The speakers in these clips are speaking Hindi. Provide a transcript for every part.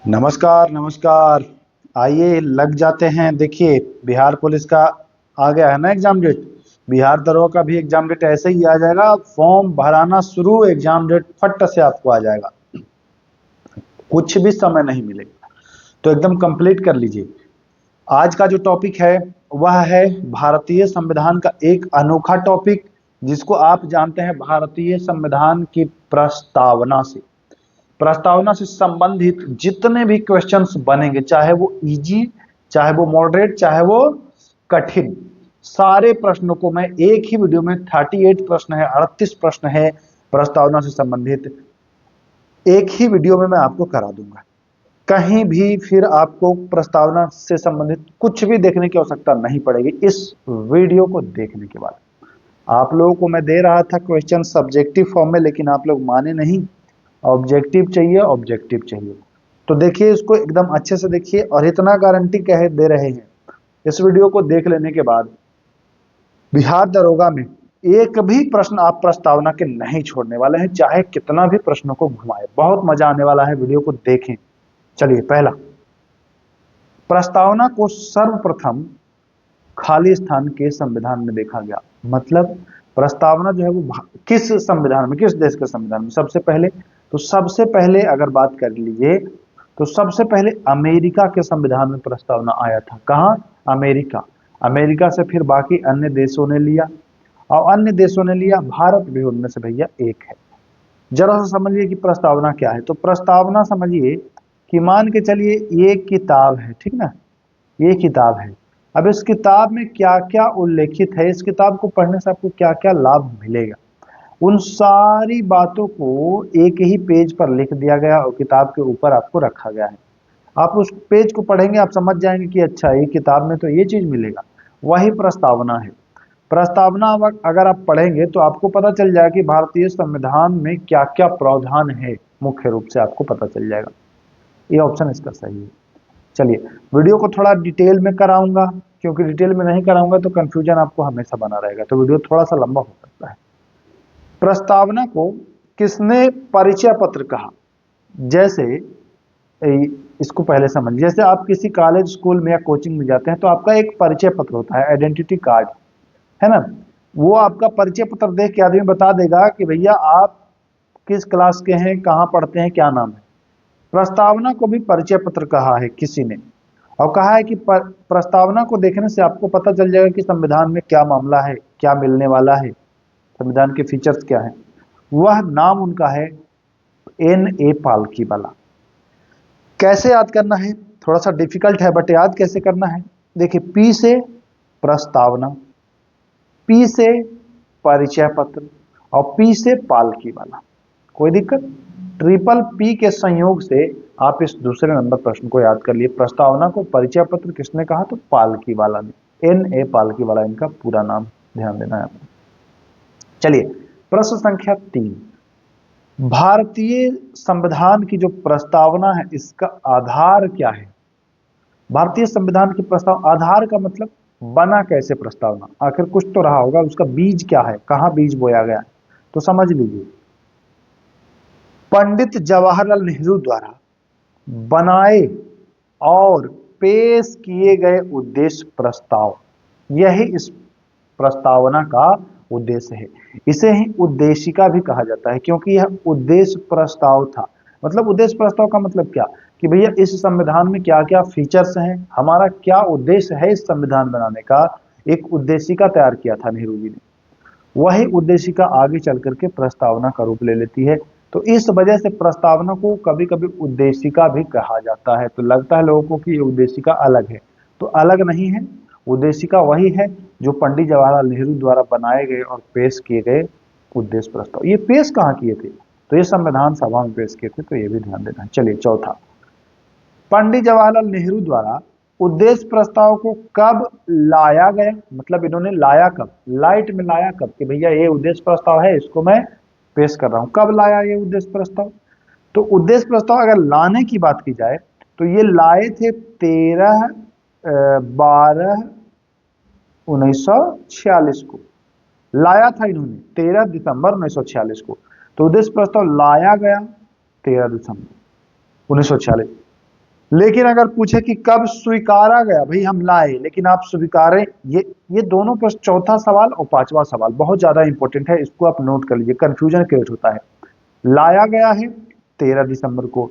नमस्कार नमस्कार। आइए लग जाते हैं। देखिए, बिहार पुलिस का आ गया है ना एग्जाम डेट। बिहार दरोगा का भी एग्जाम डेट ऐसे ही आ जाएगा। फॉर्म भराना शुरू, एग्जाम डेट फट से आपको आ जाएगा। कुछ भी समय नहीं मिलेगा, तो एकदम कंप्लीट कर लीजिए। आज का जो टॉपिक है वह है भारतीय संविधान का एक अनोखा टॉपिक, जिसको आप जानते हैं भारतीय संविधान की प्रस्तावना से। प्रस्तावना से संबंधित जितने भी क्वेश्चंस बनेंगे, चाहे वो इजी, चाहे वो मॉडरेट, चाहे वो कठिन, सारे प्रश्नों को मैं एक ही वीडियो में 38 प्रश्न है, 38 प्रश्न है प्रस्तावना से संबंधित, एक ही वीडियो में मैं आपको करा दूंगा। कहीं भी फिर आपको प्रस्तावना से संबंधित कुछ भी देखने की आवश्यकता नहीं पड़ेगी इस वीडियो को देखने के बाद। आप लोगों को मैं दे रहा था क्वेश्चन सब्जेक्टिव फॉर्म में, लेकिन आप लोग माने नहीं। ऑब्जेक्टिव चाहिए, ऑब्जेक्टिव चाहिए। तो देखिए, इसको एकदम अच्छे से देखिए, और इतना गारंटी कह दे रहे हैं, इस वीडियो को देख लेने के बाद बिहार दरोगा में एक भी प्रश्न आप प्रस्तावना के नहीं छोड़ने वाले हैं, चाहे कितना भी प्रश्नों को घुमाए। बहुत मजा आने वाला है, वीडियो को देखें। चलिए, पहला, प्रस्तावना को सर्वप्रथम खाली स्थान के संविधान में देखा गया। मतलब प्रस्तावना जो है वो किस संविधान में, किस देश के संविधान में सबसे पहले, तो सबसे पहले अगर बात कर लीजिए तो सबसे पहले अमेरिका के संविधान में प्रस्तावना आया था। कहां? अमेरिका। अमेरिका से फिर बाकी अन्य देशों ने लिया, और अन्य देशों ने लिया, भारत भी उनमें से भैया एक है। जरा सा समझिए कि प्रस्तावना क्या है। तो प्रस्तावना समझिए कि मान के चलिए ये किताब है, ठीक ना, ये किताब है। अब इस किताब में क्या क्या उल्लेखित है, इस किताब को पढ़ने से आपको क्या क्या लाभ मिलेगा, उन सारी बातों को एक ही पेज पर लिख दिया गया और किताब के ऊपर आपको रखा गया है। आप उस पेज को पढ़ेंगे, आप समझ जाएंगे कि अच्छा, ये किताब में तो ये चीज मिलेगा। वही प्रस्तावना है। प्रस्तावना अगर आप पढ़ेंगे तो आपको पता चल जाएगा कि भारतीय संविधान में क्या क्या प्रावधान है, मुख्य रूप से आपको पता चल जाएगा। ये ऑप्शन इसका सही है। चलिए, वीडियो को थोड़ा डिटेल में कराऊंगा, क्योंकि डिटेल में नहीं कराऊंगा तो कंफ्यूजन आपको हमेशा बना रहेगा, तो वीडियो थोड़ा सा लंबा हो सकता है। प्रस्तावना को किसने परिचय पत्र कहा? जैसे इसको पहले समझ, जैसे आप किसी कॉलेज, स्कूल में या कोचिंग में जाते हैं तो आपका एक परिचय पत्र होता है, आइडेंटिटी कार्ड, है ना। वो आपका परिचय पत्र देख के आदमी बता देगा कि भैया आप किस क्लास के हैं, कहाँ पढ़ते हैं, क्या नाम है। प्रस्तावना को भी परिचय पत्र कहा है किसी ने, और कहा है कि प्रस्तावना को देखने से आपको पता चल जाएगा कि संविधान में क्या मामला है, क्या मिलने वाला है, संविधान के फीचर्स क्या है। वह नाम उनका है N.A. पालकीवाला। कैसे याद करना है? थोड़ा सा डिफिकल्ट है, बट याद कैसे करना है? देखिए, P से प्रस्तावना, P से परिचय पत्र, और P से पालकीवाला। कोई दिक्कत? ट्रिपल P के संयोग से आप इस दूसरे नंबर प्रश्न को याद कर लिए। प्रस्तावना को परिचय पत्र किसने कहा? तो पालकीवाला ने। N.A. पालकीवाला इनका पूरा नाम, ध्यान देना है आपको। चलिए, प्रश्न संख्या 3, भारतीय संविधान की जो प्रस्तावना है इसका आधार क्या है? भारतीय संविधान की प्रस्ताव, आधार का मतलब बना कैसे प्रस्तावना, आखिर कुछ तो रहा होगा, उसका बीज क्या है, कहां बीज बोया गया है, तो समझ लीजिए। पंडित जवाहरलाल नेहरू द्वारा बनाए और पेश किए गए उद्देश्य प्रस्ताव, यही इस प्रस्तावना का उद्देश्य है। इसे ही उद्देशिका भी कहा जाता है, क्योंकि यह उद्देश्य प्रस्ताव था। मतलब उद्देश्य प्रस्ताव का मतलब क्या, कि भैया इस संविधान में क्या क्या फीचर्स हैं, हमारा क्या उद्देश्य है इस संविधान बनाने का, एक उद्देशिका तैयार किया था नेहरू जी ने। वही उद्देशिका आगे चल करके प्रस्तावना का रूप ले लेती है। तो इस वजह से प्रस्तावना को कभी कभी उद्देशिका भी कहा जाता है। तो लगता है लोगों को कि ये उद्देशिका अलग है, तो अलग नहीं है। उद्देशिका वही है जो पंडित जवाहरलाल नेहरू द्वारा बनाए गए और पेश किए गए उद्देश्य प्रस्ताव। ये पेश कहाँ किए थे? तो ये संविधान सभा में पेश किए थे, तो ये भी ध्यान देना है। चलिए, चौथा, पंडित जवाहरलाल नेहरू द्वारा उद्देश्य प्रस्ताव को कब लाया गया? मतलब इन्होंने लाया कब, लाइट में लाया कब, कि भैया ये उद्देश्य प्रस्ताव है, इसको मैं पेश कर रहा हूं। कब लाया ये उद्देश्य प्रस्ताव? तो उद्देश्य प्रस्ताव अगर लाने की बात की जाए तो ये लाए थे 13/12/1946 को लाया था इन्होंने, 13 दिसंबर 1946 को। तो उद्देश्य प्रस्ताव लाया गया 13 दिसंबर 1946। लेकिन अगर पूछे कि कब स्वीकारा गया, भाई हम लाए लेकिन आप स्वीकारें, ये दोनों प्रश्न, चौथा सवाल और पांचवा सवाल बहुत ज्यादा इंपॉर्टेंट है, इसको आप नोट कर लीजिए, कंफ्यूजन क्रिएट होता है। लाया गया है 13 दिसंबर को,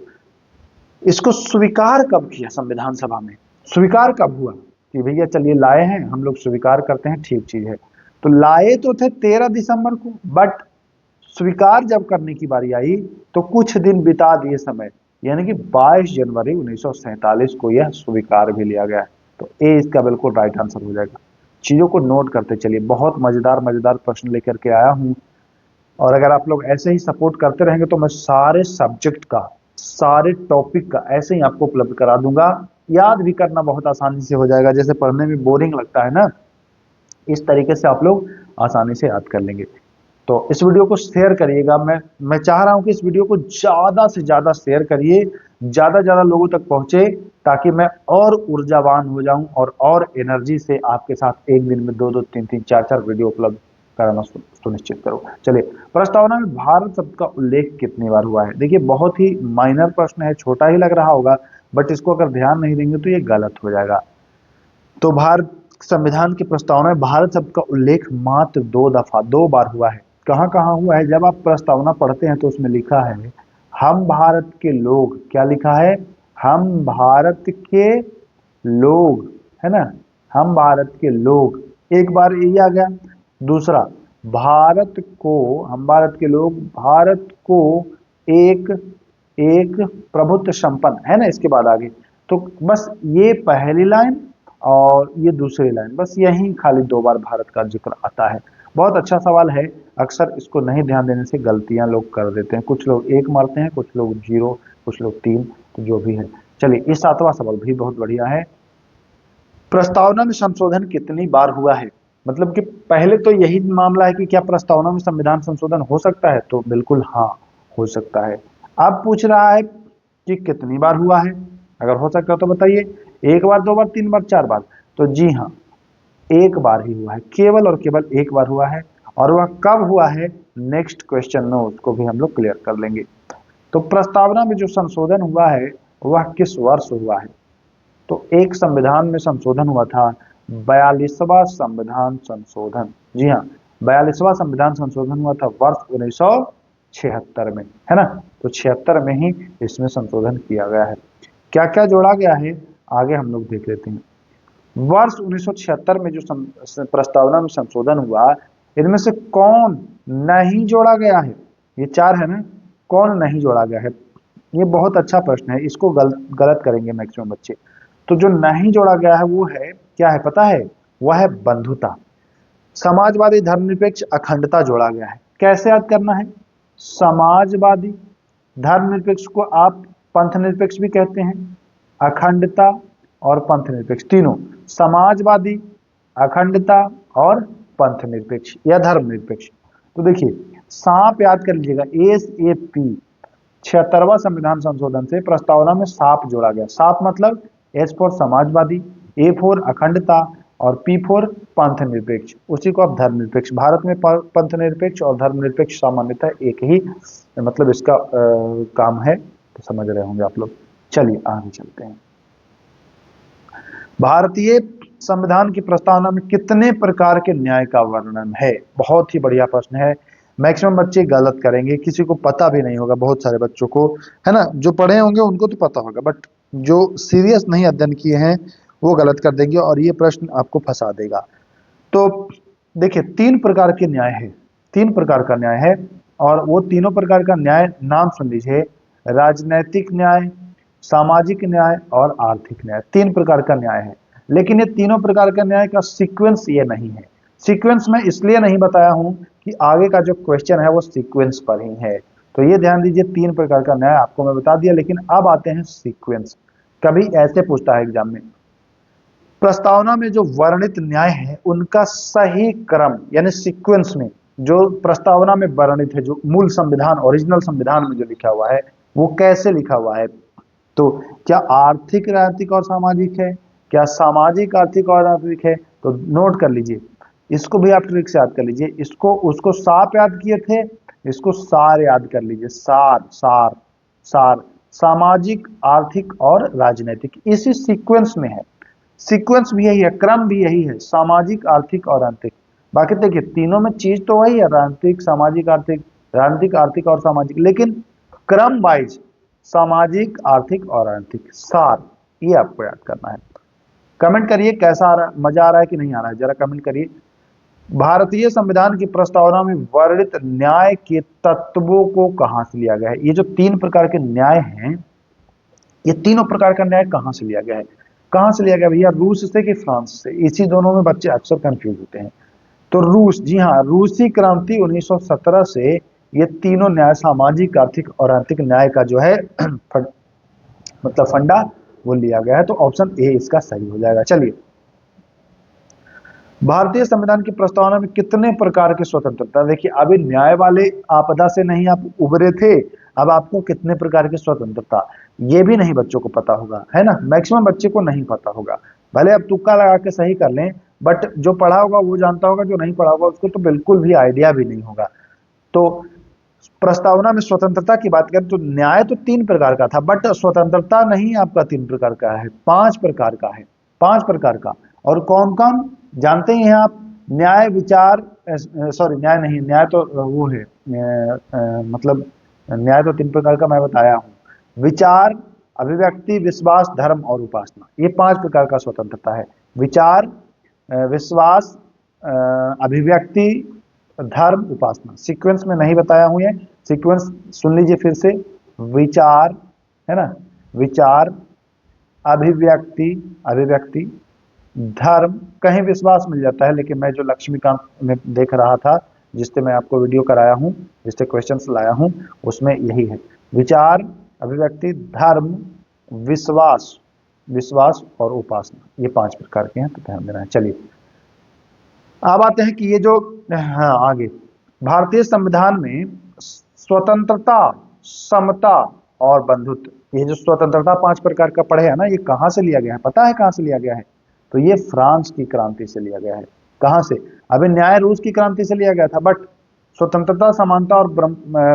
इसको स्वीकार कब किया संविधान सभा में, स्वीकार कब हुआ कि भैया चलिए लाए हैं हम लोग, स्वीकार करते हैं, ठीक चीज है। तो लाए तो थे 13 दिसंबर को, बट स्वीकार जब करने की बारी आई तो कुछ दिन बिता दिए समय, यानी कि 22 जनवरी 1947 को यह स्वीकार भी लिया गया है। तो ए इसका बिल्कुल राइट आंसर हो जाएगा। चीजों को नोट करते चलिए, बहुत मजेदार मजेदार प्रश्न लेकर के आया हूं, और अगर आप लोग ऐसे ही सपोर्ट करते रहेंगे तो मैं सारे सब्जेक्ट का, सारे टॉपिक का ऐसे ही आपको उपलब्ध करा दूंगा। याद भी करना बहुत आसानी से हो जाएगा, जैसे पढ़ने में बोरिंग लगता है ना, इस तरीके से आप लोग आसानी से याद कर लेंगे। तो इस वीडियो को शेयर करिएगा, मैं चाह रहा हूं कि इस वीडियो को ज्यादा से ज्यादा शेयर करिए, ज्यादा ज्यादा लोगों तक पहुंचे, ताकि मैं और ऊर्जावान हो जाऊं और एनर्जी से आपके साथ एक दिन में 2-2 3-3 4-4 वीडियो उपलब्ध कराना सुनिश्चित करो। चलिए, प्रस्तावना में भारत शब्द का उल्लेख कितनी बार हुआ है। देखिए, बहुत ही माइनर प्रश्न है, छोटा ही लग रहा होगा, बट इसको अगर ध्यान नहीं देंगे तो ये गलत हो जाएगा। तो भारत संविधान की प्रस्तावना में भारत शब्द का उल्लेख मात्र 2 बार हुआ है। कहाँ कहाँ हुआ है? जब आप प्रस्तावना पढ़ते हैं तो उसमें लिखा है हम भारत के लोग, क्या लिखा है? हम भारत के लोग, है ना, हम भारत के लोग, एक बार ये आ गया। दूसरा, भारत को, हम भारत के लोग भारत को एक एक प्रभुत्व संपन्न, है ना, इसके बाद आगे। तो बस ये पहली लाइन और ये दूसरी लाइन, बस यही खाली 2 बार भारत का जिक्र आता है। बहुत अच्छा सवाल है, अक्सर इसको नहीं ध्यान देने से गलतियां लोग कर देते हैं, कुछ लोग 1 मारते हैं, कुछ लोग 0, कुछ लोग 3, तो जो भी है। चलिए, ये 7वां सवाल भी बहुत बढ़िया है। प्रस्तावना में संशोधन कितनी बार हुआ है? मतलब कि पहले तो यही मामला है कि क्या प्रस्तावना में संविधान संशोधन हो सकता है, तो बिल्कुल हाँ, हो सकता है। अब पूछ रहा है कि कितनी बार हुआ है, अगर हो सकता है तो बताइए, 1 बार, 2 बार, 3 बार, 4 बार? तो जी हाँ, 1 बार ही हुआ है, केवल और केवल 1 बार हुआ है। और वह कब हुआ है, नेक्स्ट क्वेश्चन में उसको भी हम लोग क्लियर कर लेंगे। तो प्रस्तावना में जो संशोधन हुआ है वह किस वर्ष हुआ है? तो एक संविधान में संशोधन हुआ था, 42वां संविधान संशोधन। जी हाँ, 42वां संविधान संशोधन हुआ था वर्ष 1976 में, है ना। तो 76 में ही इसमें संशोधन किया गया है। क्या क्या जोड़ा गया है, आगे हम लोग देख लेते हैं। वर्ष 1976 में जो प्रस्तावना में संशोधन हुआ, इनमें से कौन नहीं जोड़ा गया है? ये 4 है ना, कौन नहीं जोड़ा गया है? ये बहुत अच्छा प्रश्न है, इसको गलत करेंगे मैक्सिमम बच्चे। तो जो नहीं जोड़ा गया है वो है, क्या है पता है? वह है बंधुता। समाजवादी, धर्मनिरपेक्ष, अखंडता जोड़ा गया है। कैसे याद करना है? समाजवादी, धर्मनिरपेक्ष को आप पंथ निरपेक्ष भी कहते हैं, अखंडता और पंथ निरपेक्ष, तीनों, समाजवादी, अखंडता और पंथ निरपेक्ष या धर्म निरपेक्ष। तो देखिए, सांप याद कर लीजिएगा, SAP, 76वां संविधान संशोधन से प्रस्तावना में सांप जोड़ा गया। सांप मतलब S for Samajwadi, A for अखंडता और P फॉर पंथ निरपेक्ष, उसी को आप धर्म निरपेक्ष। भारत में पंथ निरपेक्ष और धर्म निरपेक्ष सामान्यतः एक ही मतलब इसका काम है, तो समझ रहे होंगे आप लोग। चलिए आगे चलते हैं। भारतीय संविधान की प्रस्तावना में कितने प्रकार के न्याय का वर्णन है? बहुत ही बढ़िया प्रश्न है, मैक्सिमम बच्चे गलत करेंगे, किसी को पता भी नहीं होगा, बहुत सारे बच्चों को, है ना, जो पढ़े होंगे उनको तो पता होगा, बट जो सीरियस नहीं अध्ययन किए हैं वो गलत कर देंगे और ये प्रश्न आपको फंसा देगा। तो देखिए, 3 प्रकार के न्याय है, 3 प्रकार का न्याय है, और वो तीनों प्रकार का न्याय नाम सुन लीजिए, राजनैतिक न्याय, सामाजिक न्याय और आर्थिक न्याय। 3 प्रकार का न्याय है, लेकिन ये तीनों प्रकार का न्याय का सीक्वेंस ये नहीं है। सीक्वेंस में इसलिए नहीं बताया हूं कि आगे का जो क्वेश्चन है वो सीक्वेंस पर ही है, तो ये ध्यान दीजिए, 3 प्रकार का न्याय आपको मैं बता दिया, लेकिन अब आते हैं सीक्वेंस। कभी ऐसे पूछता है एग्जाम में, प्रस्तावना में जो वर्णित न्याय है उनका सही क्रम, यानी सीक्वेंस में जो प्रस्तावना में वर्णित है, जो मूल संविधान, ओरिजिनल संविधान में जो लिखा हुआ है, वो कैसे लिखा हुआ है? तो क्या आर्थिक, राजनीतिक और सामाजिक है, क्या सामाजिक, आर्थिक और राजनीतिक है? तो नोट कर लीजिए, इसको भी आप ट्रिक से याद कर लीजिए। इसको, उसको सांप याद किए थे, इसको सार याद कर लीजिए, सार, सार, सार। सामाजिक, आर्थिक और राजनीतिक, इसी सीक्वेंस में है। सीक्वेंस भी यही है, क्रम भी यही है, सामाजिक, आर्थिक और आंतरिक। बाकी देखिए तीनों में चीज तो वही है, राजनीतिक, सामाजिक, आर्थिक, राजनीतिक, आर्थिक और सामाजिक, लेकिन क्रम वाइज सामाजिक, आर्थिक और आर्थिक, सार, ये आपको याद करना है। कमेंट करिए कैसा आ रहा है, मजा आ रहा है कि नहीं आ रहा है, जरा कमेंट करिए। भारतीय संविधान की प्रस्तावना में वर्णित न्याय के तत्वों को कहां से लिया गया है? ये जो 3 प्रकार के न्याय हैं, ये तीनों प्रकार का न्याय कहां से लिया गया है? कहां से लिया गया भैया? रूस से कि फ्रांस से? इसी दोनों में बच्चे अक्सर कंफ्यूज होते हैं। तो रूस, जी हाँ, रूसी क्रांति 1917 से ये तीनों न्याय, सामाजिक, आर्थिक और आर्थिक न्याय का जो है मतलब फंडा वो लिया गया है। तो ऑप्शन ए इसका सही हो जाएगा। चलिए, भारतीय संविधान की प्रस्तावना में कितने प्रकार की स्वतंत्रता? देखिए अभी न्याय वाले आपदा से नहीं आप उबरे थे, अब आपको कितने प्रकार की स्वतंत्रता, ये भी नहीं बच्चों को पता होगा, है ना। मैक्सिमम बच्चे को नहीं पता होगा, भले अब तुक्का लगा के सही कर लें, बट जो पढ़ा होगा वो जानता होगा, जो नहीं पढ़ा होगा उसको तो बिल्कुल भी आइडिया भी नहीं होगा। तो प्रस्तावना में स्वतंत्रता की बात करें तो न्याय तो 3 प्रकार का था, बट स्वतंत्रता नहीं आपका 3 प्रकार का है, 5 प्रकार का है, 5 प्रकार का। और कौन कौन जानते ही हैं आप? न्याय, विचार, सॉरी न्याय नहीं, न्याय तो वो है मतलब न्याय तो 3 प्रकार का मैं बताया हूं। विचार, अभिव्यक्ति, विश्वास, धर्म और उपासना, ये 5 प्रकार का स्वतंत्रता है। विचार, विश्वास, अभिव्यक्ति, धर्म, उपासना। सीक्वेंस में नहीं बताया हूं, ये सीक्वेंस सुन लीजिए फिर से। विचार, है ना, विचार, अभिव्यक्ति, अभिव्यक्ति, धर्म, कहीं विश्वास मिल जाता है, लेकिन मैं जो लक्ष्मीकांत में देख रहा था, जिससे मैं आपको वीडियो कराया हूं, जिससे क्वेश्चंस लाया हूं, उसमें यही है। विचार, अभिव्यक्ति, धर्म, विश्वास, विश्वास और उपासना, ये 5 प्रकार के हैं, तो ध्यान देना है। चलिए अब आते हैं कि ये जो, हाँ आगे, भारतीय संविधान में स्वतंत्रता, समता और बंधुत्व, ये जो स्वतंत्रता 5 प्रकार का पढ़े है ना, ये कहां से लिया गया है? पता है कहां से लिया गया है? तो ये फ्रांस की क्रांति से लिया गया है। कहां से? अभी न्याय रूस की क्रांति से लिया गया था, बट स्वतंत्रता, समानता और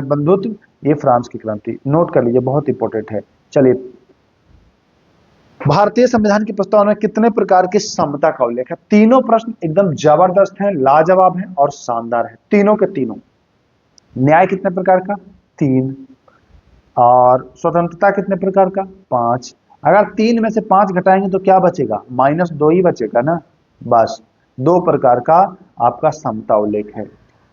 बंधुत्व ये फ्रांस की क्रांति। नोट कर लीजिए, बहुत इंपॉर्टेंट है। चलिए, भारतीय संविधान की प्रस्तावना में कितने प्रकार की समता का उल्लेख है? तीनों प्रश्न एकदम जबरदस्त हैं, लाजवाब हैं और शानदार हैं, तीनों के तीनों। न्याय कितने प्रकार का? 3। और स्वतंत्रता कितने प्रकार का? 5। अगर 3 में से 5 घटाएंगे तो क्या बचेगा? -2 ही बचेगा ना। बस 2 प्रकार का आपका समता उल्लेख है,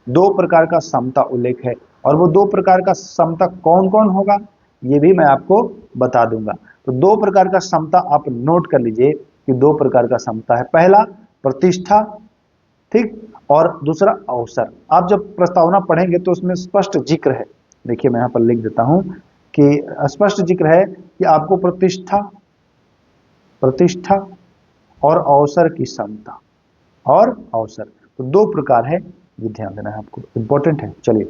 2 प्रकार का समता उल्लेख है। और वो 2 प्रकार का समता कौन कौन होगा, ये भी मैं आपको बता दूंगा। तो 2 प्रकार का समता आप नोट कर लीजिए कि 2 प्रकार का समता है। पहला प्रतिष्ठा, ठीक, और दूसरा अवसर। आप जब प्रस्तावना पढ़ेंगे तो उसमें स्पष्ट जिक्र है, देखिए मैं यहां पर लिख देता हूं कि स्पष्ट जिक्र है कि आपको प्रतिष्ठा, प्रतिष्ठा और अवसर की समता और अवसर, तो 2 प्रकार है, ये ध्यान देना है आपको, इंपॉर्टेंट है। चलिए,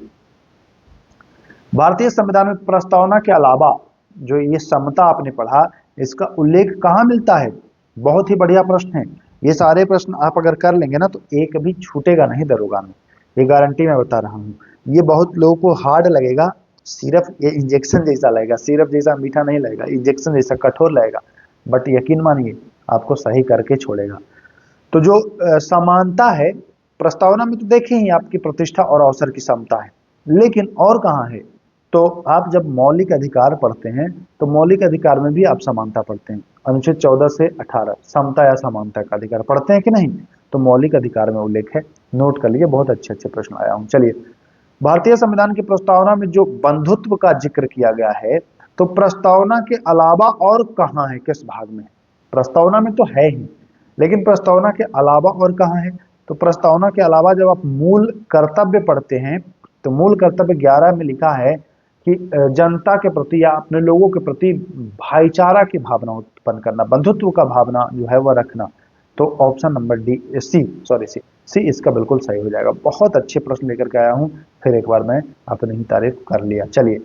भारतीय संविधान में प्रस्तावना के अलावा जो ये समता आपने पढ़ा, इसका उल्लेख कहां मिलता है? बहुत ही बढ़िया प्रश्न है। ये सारे प्रश्न आप अगर कर लेंगे ना तो एक भी छूटेगा नहीं दरोगा में, ये गारंटी मैं बता रहा हूँ। ये बहुत लोगों को हार्ड लगेगा, सिर्फ ये इंजेक्शन जैसा लगेगा, सिर्फ जैसा मीठा नहीं लगेगा, इंजेक्शन जैसा कठोर लगेगा, बट यकीन मानिए आपको सही करके छोड़ेगा। तो जो समानता है प्रस्तावना में, तो देखें ही आपकी प्रतिष्ठा और अवसर की समता है, लेकिन और कहाँ है? तो आप जब मौलिक अधिकार पढ़ते हैं तो मौलिक अधिकार में भी आप समानता पढ़ते हैं। अनुच्छेद 14 से 18 समता या समानता का अधिकार पढ़ते हैं कि नहीं? तो मौलिक अधिकार में उल्लेख है, नोट कर लीजिए, बहुत अच्छे अच्छे प्रश्न आया हूं। चलिए, भारतीय संविधान की प्रस्तावना में जो बंधुत्व का जिक्र किया गया है, तो प्रस्तावना के अलावा और कहाँ है, किस भाग में? प्रस्तावना में तो है ही, लेकिन प्रस्तावना के अलावा और कहाँ है? तो प्रस्तावना के अलावा जब आप मूल कर्तव्य पढ़ते हैं तो मूल कर्तव्य 11 में लिखा है कि जनता के प्रति या अपने लोगों के प्रति भाईचारा की भावना उत्पन्न करना, बंधुत्व का भावना जो है वह रखना। तो ऑप्शन नंबर डी, सी इसका बिल्कुल सही हो जाएगा। बहुत अच्छे प्रश्न लेकर के आया हूं, फिर एक बार मैं अपनी ही तारीफ कर लिया। चलिए,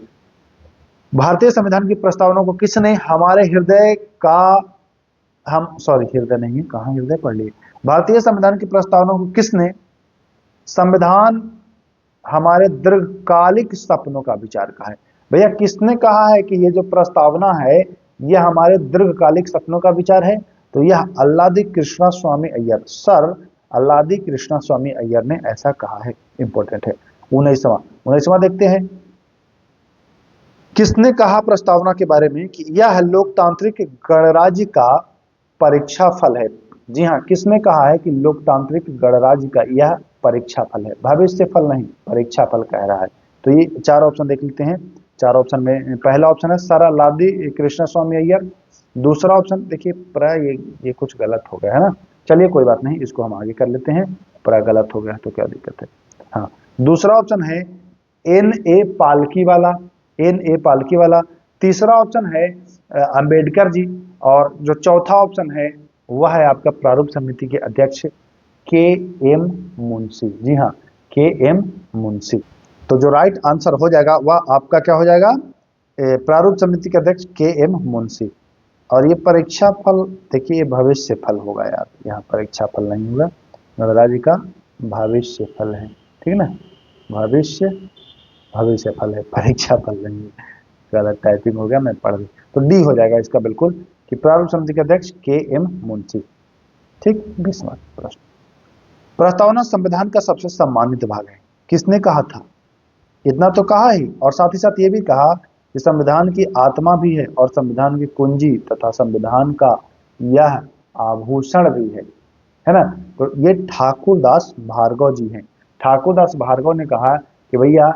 भारतीय संविधान की प्रस्तावना को किसने हमारे हृदय का, हृदय नहीं है, कहां हृदय पढ़ लिए। भारतीय संविधान की प्रस्तावना को किसने संविधान हमारे दीर्घकालिक सपनों का विचार कहा है? भैया किसने कहा है कि ये जो प्रस्तावना है यह हमारे दीर्घकालिक सपनों का विचार है? तो यह अल्लादी कृष्णा स्वामी अय्यर, सर अल्लादी कृष्णा स्वामी अय्यर ने ऐसा कहा है। इंपॉर्टेंट है। 19वां देखते हैं। किसने कहा प्रस्तावना के बारे में कि यह लोकतांत्रिक गणराज्य का परीक्षा फल है? जी हाँ, किसने कहा है कि लोकतांत्रिक गणराज्य का यह परीक्षा फल है? भविष्य फल नहीं, परीक्षा फल कह रहा है। तो ये 4 ऑप्शन देख लेते हैं। 4 ऑप्शन में पहला ऑप्शन है सर अल्लादी कृष्ण स्वामी अय्यर। दूसरा ऑप्शन देखिए प्राय ये कुछ गलत हो गया है ना, चलिए कोई बात नहीं, इसको हम आगे कर लेते हैं। प्राय गलत हो गया तो क्या दिक्कत है। हाँ, दूसरा ऑप्शन है एन ए पालकी वाला, एन ए पालकी वाला। तीसरा ऑप्शन है अंबेडकर जी। और जो चौथा ऑप्शन है वह है आपका प्रारूप समिति के अध्यक्ष के एम मुंशी। जी हाँ, के एम मुंशी। तो जो राइट आंसर हो जाएगा वह आपका क्या हो जाएगा? प्रारूप समिति के अध्यक्ष के एम मुंशी। और ये परीक्षा फल देखिए, ये भविष्य फल होगा यार, यहाँ परीक्षा फल नहीं होगा, गणराज्य का भविष्य फल है, ठीक है ना, भविष्य फल है, परीक्षा फल नहीं है। गलत टाइपिंग हो गया, मैं पढ़ दी। तो डी हो जाएगा इसका बिल्कुल, कि प्रारूप समिति के अध्यक्ष के एम मुंशी। ठीक। 20वां प्रश्न, प्रस्तावना संविधान का सबसे सम्मानित भाग है, किसने कहा था? इतना तो कहा ही, और साथ ही साथ ये भी कहा कि संविधान की आत्मा भी है और संविधान की कुंजी तथा संविधान का यह आभूषण भी है ना। तो ये ठाकुरदास भार्गव जी हैं। ठाकुरदास भार्गव ने कहा कि भैया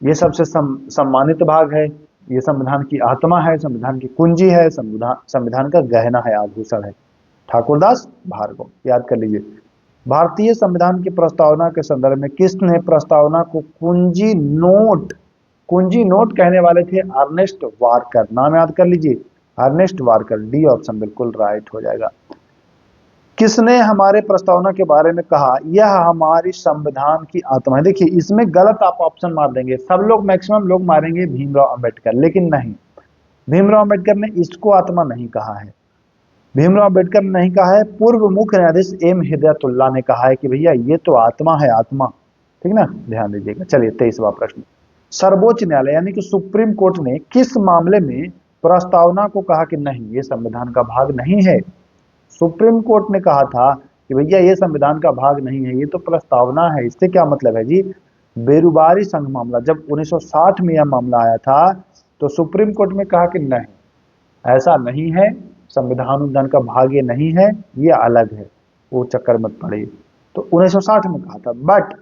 ये सबसे सम्मानित भाग है, ये संविधान की आत्मा है, संविधान की कुंजी है, संविधान का गहना है, आभूषण है। ठाकुरदास भार्गव, याद कर लीजिए। भारतीय संविधान की प्रस्तावना के संदर्भ में किसने प्रस्तावना को कुंजी नोट कहने वाले थे? अर्नेस्ट वारकर। नाम याद कर लीजिए, अर्नेस्ट वारकर। डी ऑप्शन बिल्कुल राइट हो जाएगा। किसने हमारे प्रस्तावना के बारे में कहा यह हमारी संविधान की आत्मा है? देखिए इसमें गलत आप ऑप्शन मार देंगे, सब लोग मैक्सिमम लोग मारेंगे भीमराव अंबेडकर, लेकिन नहीं, भीमराव अंबेडकर ने इसको आत्मा नहीं कहा है। भीमराव अंबेडकर ने नहीं कहा है, पूर्व मुख्य न्यायाधीश एम हिदायतुल्लाह ने कहा है कि भैया ये तो आत्मा है, आत्मा, ठीक ना, ध्यान दीजिएगा। चलिए 23वां प्रश्न, सर्वोच्च न्यायालय यानी कि सुप्रीम कोर्ट ने किस मामले में प्रस्तावना को कहा कि नहीं ये संविधान का भाग नहीं है? सुप्रीम कोर्ट ने कहा था कि भैया ये संविधान का भाग नहीं है, ये तो प्रस्तावना है। इससे क्या मतलब है जी? बेरुबारी संघ मामला, जब 1960 में यह मामला आया था तो सुप्रीम कोर्ट ने कहा कि नहीं ऐसा नहीं है, संविधान उद्यान का भाग ये नहीं है, ये अलग है, वो चक्कर मत पड़िए। तो 1960 में कहा था, बट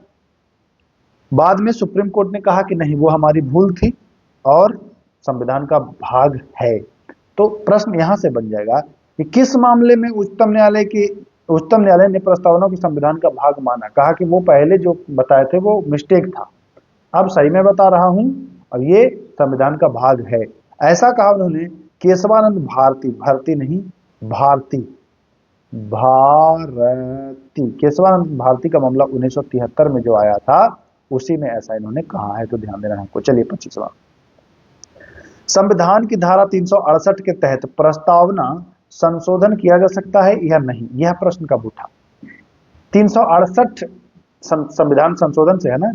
बाद में सुप्रीम कोर्ट ने कहा कि नहीं वो हमारी भूल थी और संविधान का भाग है। तो प्रश्न यहां से बन जाएगा कि किस मामले में उच्चतम न्यायालय ने प्रस्तावना को संविधान का भाग माना? कहा कि वो पहले जो बताए थे वो मिस्टेक था, अब सही में बता रहा हूं और ये संविधान का भाग है, ऐसा कहा उन्होंने केशवानंद भारती केशवानंद भारती का मामला 1973 में जो आया था उसी में ऐसा इन्होंने कहा है, तो ध्यान देना हमको। चलिए 25वां, संविधान की धारा 368 के तहत प्रस्तावना संशोधन किया जा सकता है या नहीं? यह प्रश्न कब उठा? 368 संविधान संशोधन से है ना,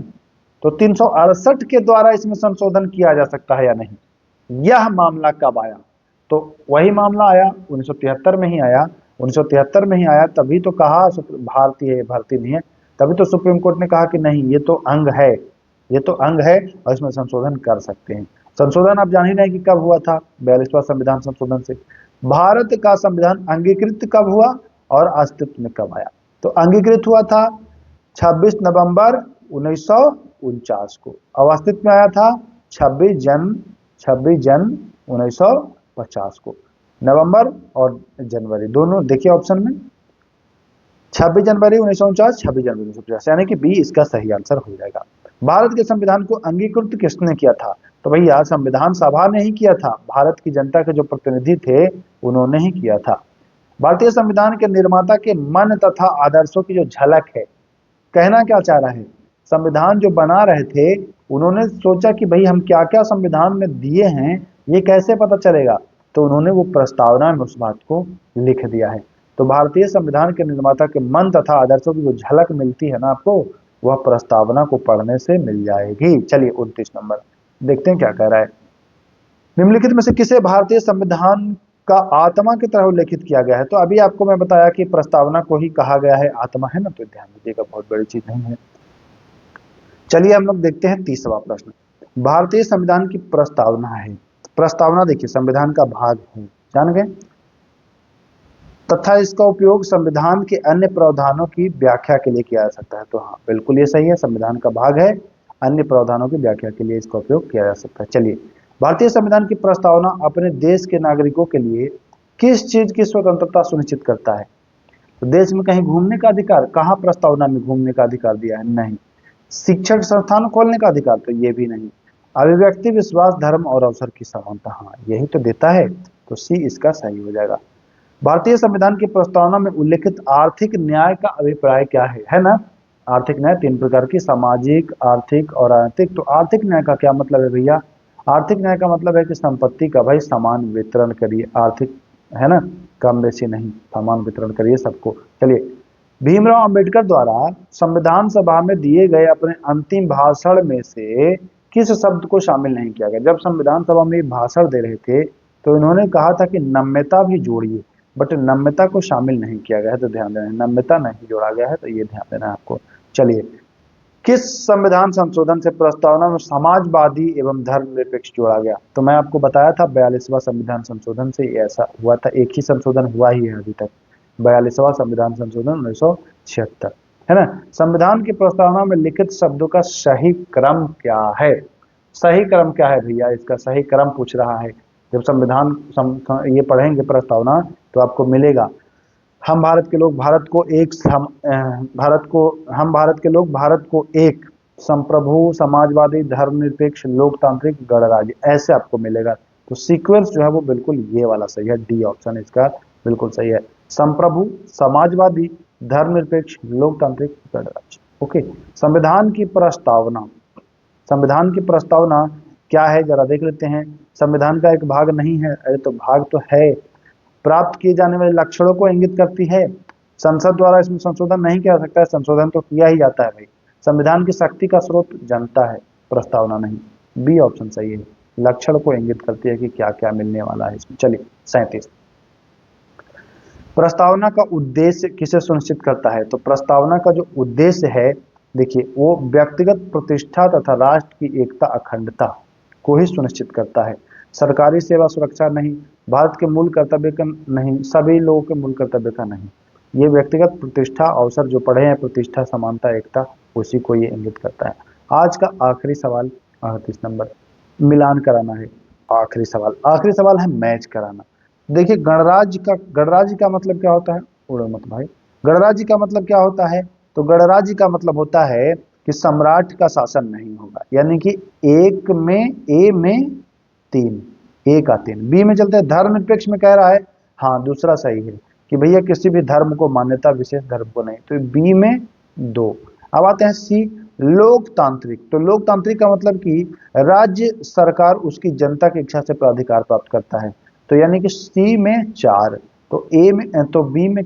तो 368 के द्वारा इसमें संशोधन किया जा सकता है या नहीं, यह मामला कब आया? तो वही मामला आया 1973 में ही आया, 1973 में ही आया, तभी तो कहा भारतीय है, भारतीय नहीं है, तभी तो सुप्रीम कोर्ट ने कहा कि नहीं ये तो अंग है, ये तो अंग है और इसमें संशोधन कर सकते हैं। संशोधन आप जान ही नहीं कि कब हुआ था, 42वां संविधान संशोधन से। भारत का संविधान अंगीकृत कब हुआ और अस्तित्व में कब आया? तो अंगीकृत हुआ था 26 नवंबर 1949 को, और अस्तित्व में आया था 26 जन 1950 को। नवंबर और जनवरी दोनों देखिए ऑप्शन में, 26 जनवरी 1949, 26 जनवरी 1950, यानी कि बी इसका सही आंसर हो जाएगा। भारत के संविधान को अंगीकृत किसने किया था? तो भैया संविधान सभा ने ही किया था, भारत की जनता के जो प्रतिनिधि थे उन्होंने ही किया था। भारतीय संविधान के निर्माता के मन तथा आदर्शों की जो झलक है, कहना क्या चाह रहा है, संविधान जो बना रहे थे उन्होंने सोचा कि भाई हम क्या क्या संविधान में दिए हैं ये कैसे पता चलेगा, तो उन्होंने वो प्रस्तावना में उस बात को लिख दिया है। तो भारतीय संविधान के निर्माता के मन तथा आदर्शों की जो झलक मिलती है ना आपको, वह प्रस्तावना को पढ़ने से मिल जाएगी। चलिए 29 नंबर, देखते हैं क्या कह रहा है। निम्नलिखित में से किसे भारतीय संविधान का आत्मा की तरह उल्लेखित किया गया है? तो अभी आपको मैं बताया कि प्रस्तावना को ही कहा गया है आत्मा, है ना, तो ध्यान दीजिएगा, बहुत बड़ी चीज नहीं है। चलिए हम लोग देखते हैं तीसरा प्रश्न। भारतीय संविधान की प्रस्तावना है, प्रस्तावना देखिए संविधान का भाग है, जान गए, तथा इसका उपयोग संविधान के अन्य प्रावधानों की व्याख्या के लिए किया जा सकता है। तो हाँ बिल्कुल ये सही है, संविधान का भाग है, अन्य प्रावधानों की व्याख्या के लिए इसका उपयोग किया जा सकता है। चलिए, भारतीय संविधान की प्रस्तावना अपने देश के नागरिकों के लिए किस चीज की स्वतंत्रता सुनिश्चित करता है? तो देश में कहीं घूमने का अधिकार, कहाँ प्रस्तावना में घूमने का अधिकार दिया है? नहीं। शिक्षण संस्थान खोलने का अधिकार, तो ये भी नहीं। अभिव्यक्ति, विश्वास, धर्म और अवसर की समानता, हाँ यही तो देता है, तो सी इसका सही हो जाएगा। भारतीय संविधान की प्रस्तावना में उल्लेखित आर्थिक न्याय का अभिप्राय क्या है ना? आर्थिक न्याय तीन प्रकार की, सामाजिक, आर्थिक और अनैतिक। तो आर्थिक न्याय का क्या मतलब है भैया? आर्थिक न्याय का मतलब है कि संपत्ति का भाई समान वितरण करिए, आर्थिक, है ना, कम बेसी नहीं, समान वितरण करिए सबको। चलिए, भीमराव अंबेडकर द्वारा संविधान सभा में दिए गए अपने अंतिम भाषण में से किस शब्द को शामिल नहीं किया गया? जब संविधान सभा में भाषण दे रहे थे तो इन्होंने कहा था कि नम्यता भी जोड़िए, बट नम्यता को शामिल नहीं किया गया है, तो ध्यान देना, नम्यता नहीं जोड़ा गया है, तो ये ध्यान देना है आपको। चलिए, किस संविधान संशोधन से प्रस्तावना में समाजवादी एवं धर्मनिरपेक्ष जोड़ा गया? तो मैं आपको बताया था 42वां संविधान संशोधन से ऐसा हुआ था, एक ही संशोधन हुआ ही है अभी तक, 42वां संविधान संशोधन 1976, है ना। संविधान की प्रस्तावना में लिखित शब्दों का सही क्रम क्या है? सही क्रम क्या है भैया? इसका सही क्रम पूछ रहा है। जब ये पढ़ेंगे प्रस्तावना तो आपको मिलेगा, हम भारत के लोग भारत को एक भारत को हम भारत के लोग भारत को एक संप्रभु, समाजवादी, धर्मनिरपेक्ष, लोकतांत्रिक, गणराज्य, ऐसे आपको मिलेगा। तो सीक्वेंस जो है वो बिल्कुल ये वाला सही है, डी ऑप्शन इसका बिल्कुल सही है, संप्रभु, समाजवादी, धर्मनिरपेक्ष, लोकतांत्रिक, गणराज्य। ओके, संविधान की प्रस्तावना, संविधान की प्रस्तावना क्या है जरा देख लेते हैं। संविधान का एक भाग नहीं है, अरे तो भाग तो है। प्राप्त किए जाने वाले लक्षणों को इंगित करती है। संसद द्वारा इसमें संशोधन नहीं किया जा सकता है, संशोधन तो किया ही जाता है भाई। संविधान की शक्ति का स्रोत जनता है, प्रस्तावना नहीं। बी ऑप्शन सही है, लक्षण को इंगित करती है कि क्या क्या मिलने वाला है इसमें। चलिए 37, प्रस्तावना का उद्देश्य किसे सुनिश्चित करता है? तो प्रस्तावना का जो उद्देश्य है, देखिए, वो व्यक्तिगत प्रतिष्ठा तथा राष्ट्र की एकता, अखंडता को ही सुनिश्चित करता है। सरकारी सेवा सुरक्षा नहीं, भारत के मूल कर्तव्य का नहीं, सभी लोगों के मूल कर्तव्य का नहीं। ये व्यक्तिगत प्रतिष्ठा, अवसर जो पढ़े हैं, प्रतिष्ठा, समानता, एकता, उसी को ये इंगित करता है। आज का आखिरी सवाल 38 नंबर, मिलान कराना है। आखिरी सवाल है मैच कराना। देखिए, गणराज्य का मतलब क्या होता है? उड़ो मत भाई। गणराज्य का मतलब क्या होता है? तो गणराज्य का मतलब होता है कि सम्राट का शासन नहीं होगा, यानी कि एक में, ए में 3, ए का 3। बी में चलते हैं, धर्मनिरपेक्ष में कह रहा है, हाँ दूसरा सही है कि भैया किसी भी धर्म को मान्यता, विशेष धर्म को नहीं, तो बी में 2। अब आते हैं सी, लोकतांत्रिक। तो लोकतांत्रिक का मतलब कि राज्य सरकार उसकी जनता की इच्छा से प्राधिकार प्राप्त करता है, तो यानी कि सी में 4। तो ए में, तो बी में,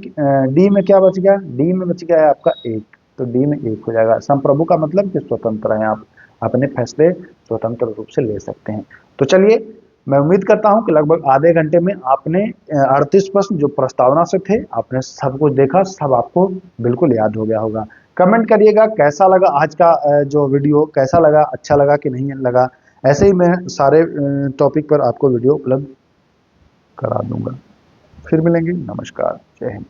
डी में क्या बच गया? डी में बच गया है आपका 1, तो डी में 1 हो जाएगा। संप्रभु का मतलब कि स्वतंत्र है, आप अपने फैसले स्वतंत्र रूप से ले सकते हैं। तो चलिए, मैं उम्मीद करता हूं कि लगभग आधे घंटे में आपने 38 प्रश्न जो प्रस्तावना से थे, आपने सब कुछ देखा, सब आपको बिल्कुल याद हो गया होगा। कमेंट करिएगा कैसा लगा आज का जो वीडियो, कैसा लगा, अच्छा लगा कि नहीं लगा। ऐसे ही मैं सारे टॉपिक पर आपको वीडियो उपलब्ध करा दूंगा। फिर मिलेंगे, नमस्कार, जय हिंद।